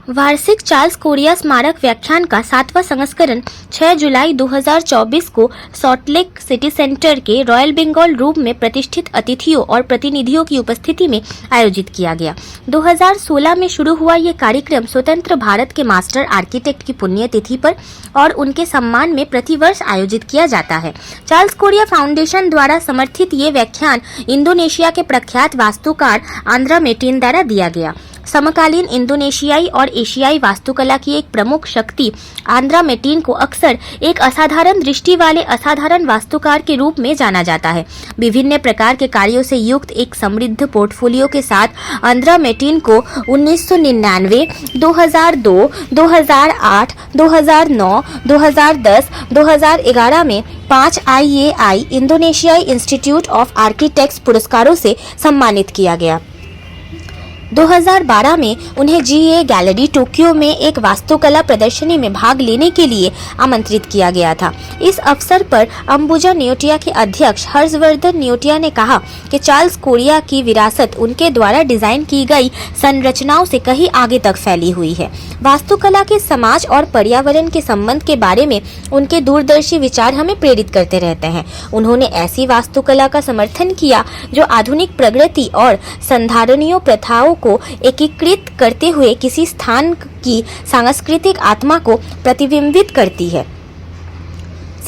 वार्षिक Charles Korea स्मारक व्याख्यान का 7वां संस्करण 6 जुलाई 2024 को सॉल्टलेक सिटी सेंटर के रॉयल बंगाल रूम में प्रतिष्ठित अतिथियों और प्रतिनिधियों की उपस्थिति में आयोजित किया गया। 2016 में शुरू हुआ ये कार्यक्रम स्वतंत्र भारत के मास्टर आर्किटेक्ट की पुण्यतिथि पर और उनके सम्मान में प्रतिवर्ष आयोजित किया जाता है। चार्ल्स कोरिया फाउंडेशन द्वारा समर्थित ये व्याख्यान इंडोनेशिया के प्रख्यात वास्तुकार आंद्रा मेटिन द्वारा दिया गया। समकालीन इंडोनेशियाई और एशियाई वास्तुकला की एक प्रमुख शक्ति आंद्रा मेटिन को अक्सर एक असाधारण दृष्टि वाले असाधारण वास्तुकार के रूप में जाना जाता है। विभिन्न प्रकार के कार्यों से युक्त एक समृद्ध पोर्टफोलियो के साथ आंद्रा मेटिन को 1999, 2002, 2008, 2009, 2010, 2011 में 5 IAI इंडोनेशियाई इंस्टीट्यूट ऑफ आर्किटेक्ट्स पुरस्कारों से सम्मानित किया गया। 2012 में उन्हें GA गैलरी टोक्यो में एक वास्तुकला प्रदर्शनी में भाग लेने के लिए आमंत्रित किया गया था। इस अवसर पर अंबुजा न्योटिया के अध्यक्ष हर्षवर्धन न्योटिया ने कहा कि चार्ल्स कोरिया की विरासत उनके द्वारा डिजाइन की गई संरचनाओं से कहीं आगे तक फैली हुई है। वास्तुकला के समाज और पर्यावरण के संबंध के बारे में उनके दूरदर्शी विचार हमें प्रेरित करते रहते हैं। उन्होंने ऐसी वास्तुकला का समर्थन किया जो आधुनिक प्रगति और संधारणीय प्रथाओं को एकीकृत करते हुए किसी स्थान की सांस्कृतिक आत्मा को प्रतिबिंबित करती है।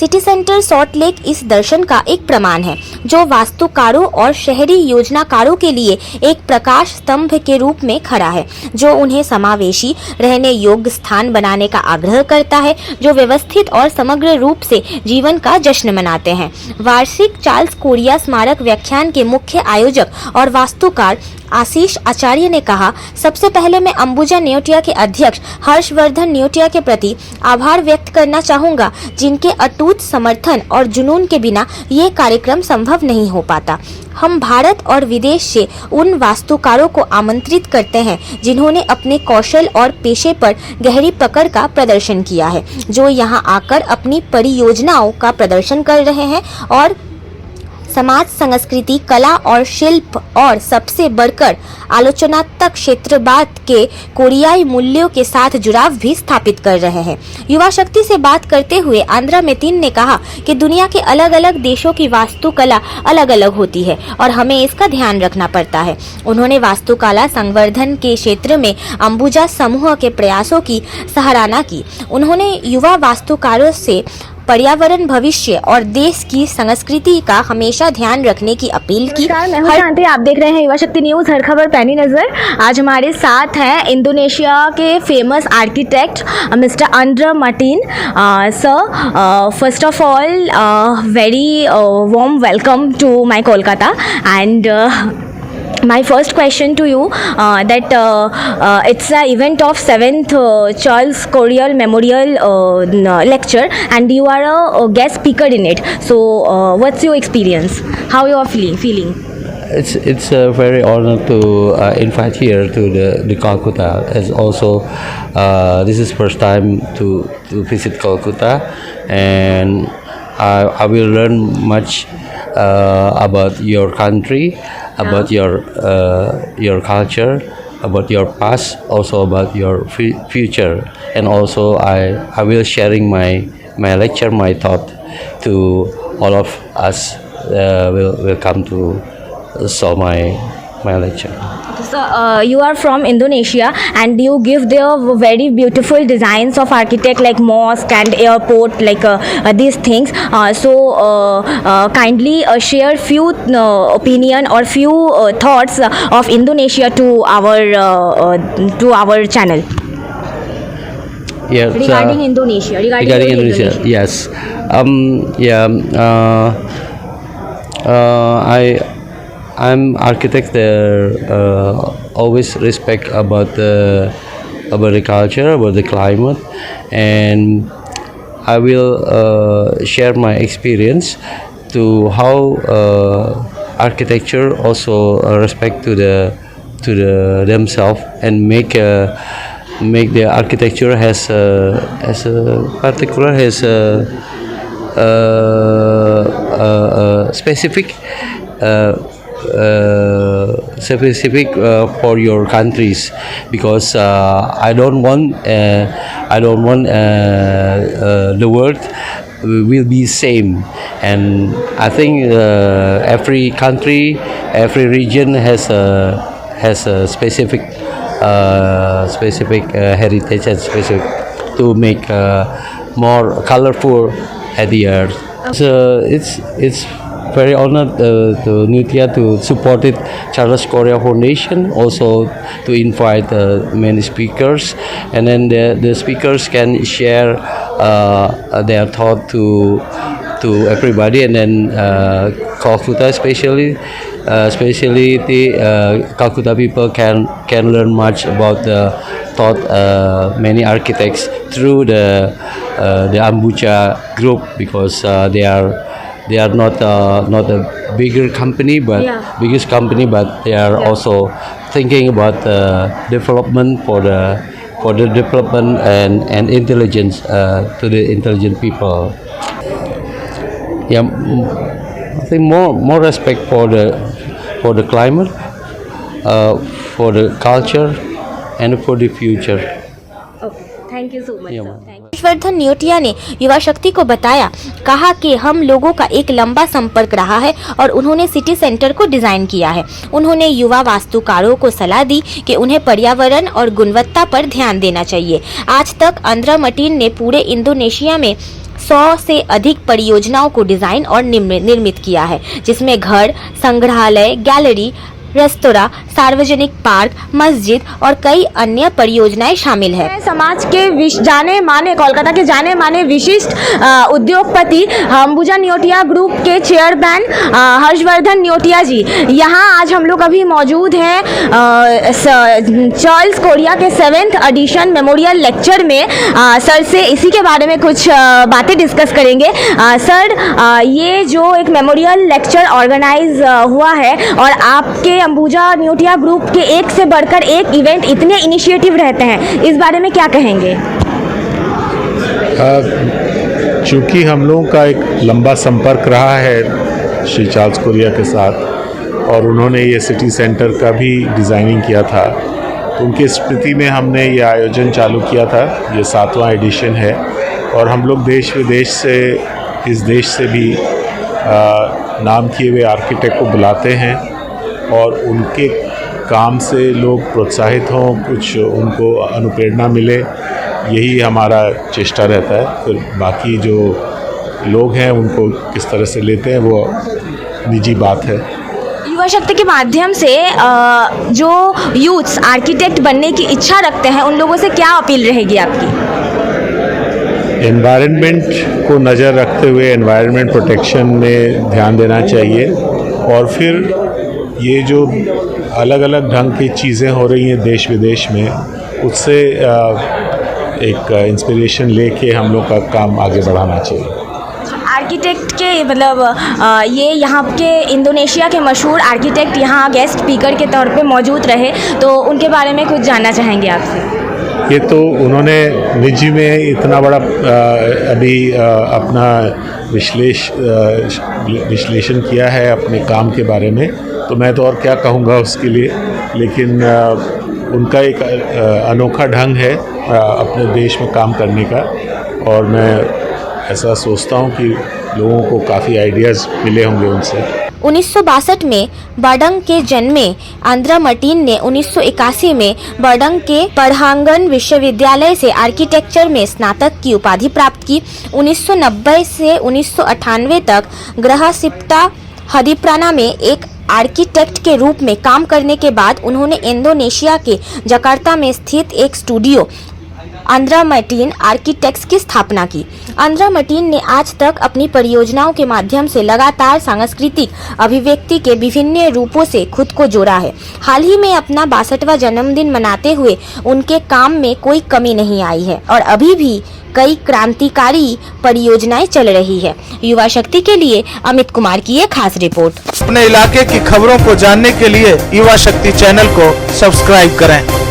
सिटी सेंटर सॉल्ट लेक इस दर्शन का एक प्रमाण है, जो वास्तुकारों और शहरी योजनाकारों के लिए एक प्रकाश स्तंभ के रूप में खड़ा है, जो उन्हें समावेशी रहने योग्य स्थान बनाने का आग्रह करता है, जो व्यवस्थित और समग्र रूप से जीवन का जश्न मनाते हैं। वार्षिक चार्ल्स कोरिया स्मारक व्याख्यान के मुख्य आयोजक और वास्तुकार आशीष आचार्य ने कहा, सबसे पहले मैं अंबुजा न्योटिया के अध्यक्ष हर्षवर्धन न्योटिया के प्रति आभार व्यक्त करना चाहूँगा, जिनके अटूट समर्थन और जुनून के बिना ये कार्यक्रम संभव नहीं हो पाता। हम भारत और विदेश से उन वास्तुकारों को आमंत्रित करते हैं जिन्होंने अपने कौशल और पेशे पर गहरी पकड़ का प्रदर्शन किया है, जो यहाँ आकर अपनी परियोजनाओं का प्रदर्शन कर रहे हैं और समाज, संस्कृति, कला और शिल्प और सबसे बढ़कर आलोचनात्मक क्षेत्रवाद के कोरियाई मूल्यों के साथ जुड़ाव भी स्थापित कर रहे हैं। युवा शक्ति से बात करते हुए आंद्रा मेटिन ने कहा कि दुनिया के अलग अलग देशों की वास्तुकला अलग अलग होती है और हमें इसका ध्यान रखना पड़ता है। उन्होंने वास्तुकला संवर्धन के क्षेत्र में अंबुजा समूह के प्रयासों की सराहना की। उन्होंने युवा वास्तुकारों से पर्यावरण, भविष्य और देश की संस्कृति का हमेशा ध्यान रखने की अपील की। मैं हूं शांति, आप देख रहे हैं युवा शक्ति न्यूज, हर खबर पैनी नजर। आज हमारे साथ हैं इंडोनेशिया के famous architect mister Andra Matin. Sir, first of all very warm welcome to my Kolkata and my first question to you that it's an event of 7th Charles Korea Memorial lecture and you are a guest speaker in it. So what's your experience? How you are feeling? It's a very honor to invite here to the Calcutta. As also this is first time to visit Calcutta, and I will learn much about your country, about your culture, about your past, also about your future, and also I will sharing my lecture, my thought to all of us. Will come to saw my lecture. So you are from Indonesia and you give their very beautiful designs of architect like mosque and airport, like these things. So kindly share few opinion or few thoughts of Indonesia to our channel. Yeah, regarding Indonesia. Regarding Indonesia, yes. I'm architect there. Always respect about the culture, about the climate, and I will share my experience to how architecture also respect to the themselves and make the architecture has a specific specific for your countries, because I don't want the world will be same, and I think every country, every region has a specific heritage and specific to make more colorful at the earth. So it's very honored to Nutya to support it Charles Korea Foundation, also to invite many speakers, and then the speakers can share their thought to everybody, and then Calcutta especially the Calcutta people can learn much about the thought many architects through the Ambuja group, because they are not a bigger company, but biggest company, but they are also thinking about development for the development and intelligence to the intelligent people. Yeah, I think more respect for the climate, for the culture, and for the future. Thank you so much. Harshvardhan Neotia ने युवा शक्ति को बताया, कहा कि हम लोगों का एक लंबा संपर्क रहा है और उन्होंने सिटी सेंटर को डिजाइन किया है। उन्होंने युवा वास्तुकारों को सलाह दी कि उन्हें पर्यावरण और गुणवत्ता पर ध्यान देना चाहिए। आज तक अंद्रा मटीन ने पूरे इंडोनेशिया में 100 से अधिक परियोजनाओं को डिजाइन और निर्मित किया है, जिसमें घर, संग्रहालय, गैलरी, रेस्तोरां, सार्वजनिक पार्क, मस्जिद और कई अन्य परियोजनाएं शामिल है। समाज के जाने माने, कोलकाता के जाने माने विशिष्ट उद्योगपति अंबुजा न्योटिया ग्रुप के चेयरमैन हर्षवर्धन न्योटिया जी यहाँ आज हम लोग अभी मौजूद हैं चार्ल्स कोरिया के 7th एडिशन मेमोरियल लेक्चर में। सर से इसी के बारे में कुछ बातें डिस्कस करेंगे। सर, ये जो एक मेमोरियल लेक्चर ऑर्गेनाइज हुआ है और आपके अंबुजा न्योटिया ग्रुप के एक से बढ़कर एक इवेंट, इतने इनिशिएटिव रहते हैं, इस बारे में क्या कहेंगे? चूँकि हम लोगों का एक लंबा संपर्क रहा है श्री चार्ल्स कोरिया के साथ, और उन्होंने ये सिटी सेंटर का भी डिज़ाइनिंग किया था, तो उनकी स्मृति में हमने ये आयोजन चालू किया था। ये 7वां एडिशन है, और हम लोग देश विदेश से, इस देश से भी नाम किए हुए आर्किटेक्ट को बुलाते हैं और उनके काम से लोग प्रोत्साहित हों, कुछ उनको अनुप्रेरणा मिले, यही हमारा चेष्टा रहता है। फिर बाकी जो लोग हैं उनको किस तरह से लेते हैं वो निजी बात है। युवा शक्ति के माध्यम से जो यूथ्स आर्किटेक्ट बनने की इच्छा रखते हैं, उन लोगों से क्या अपील रहेगी आपकी? एनवायरनमेंट को नज़र रखते हुए एनवायरनमेंट प्रोटेक्शन में ध्यान देना चाहिए, और फिर ये जो अलग अलग ढंग की चीज़ें हो रही हैं देश विदेश में, उससे एक इंस्पिरेशन लेके हम लोग का काम आगे बढ़ाना चाहिए। आर्किटेक्ट के मतलब ये यहाँ के इंडोनेशिया के मशहूर आर्किटेक्ट यहाँ गेस्ट स्पीकर के तौर पे मौजूद रहे, तो उनके बारे में कुछ जानना चाहेंगे आपसे? ये तो उन्होंने निजी में इतना बड़ा अभी अपना विश्लेषण किया है अपने काम के बारे में, तो मैं तो और क्या कहूँगा उसके लिए। लेकिन उनका एक अनोखा ढंग है अपने देश में काम करने का, और मैं ऐसा सोचता हूँ कि लोगों को काफ़ी आइडियाज़ मिले होंगे उनसे। 1962 में बर्डंग के जन्मे अंद्रा मटीन ने 1981 में बर्डंग के पढ़ांगन विश्वविद्यालय से आर्किटेक्चर में स्नातक की उपाधि प्राप्त की। 1990 से 1998 तक ग्रहसिप्टा हदीप्राना में एक आर्किटेक्ट के रूप में काम करने के बाद उन्होंने इंडोनेशिया के जकार्ता में स्थित एक स्टूडियो अंद्रा मटीन आर्किटेक्ट्स की स्थापना की। अंद्रा मटीन ने आज तक अपनी परियोजनाओं के माध्यम से लगातार सांस्कृतिक अभिव्यक्ति के विभिन्न रूपों से खुद को जोड़ा है। हाल ही में अपना 62वां जन्मदिन मनाते हुए उनके काम में कोई कमी नहीं आई है और अभी भी कई क्रांतिकारी परियोजनाएं चल रही है। युवा शक्ति के लिए अमित कुमार की एक खास रिपोर्ट। अपने इलाके की खबरों को जानने के लिए युवा शक्ति चैनल को सब्सक्राइब करें।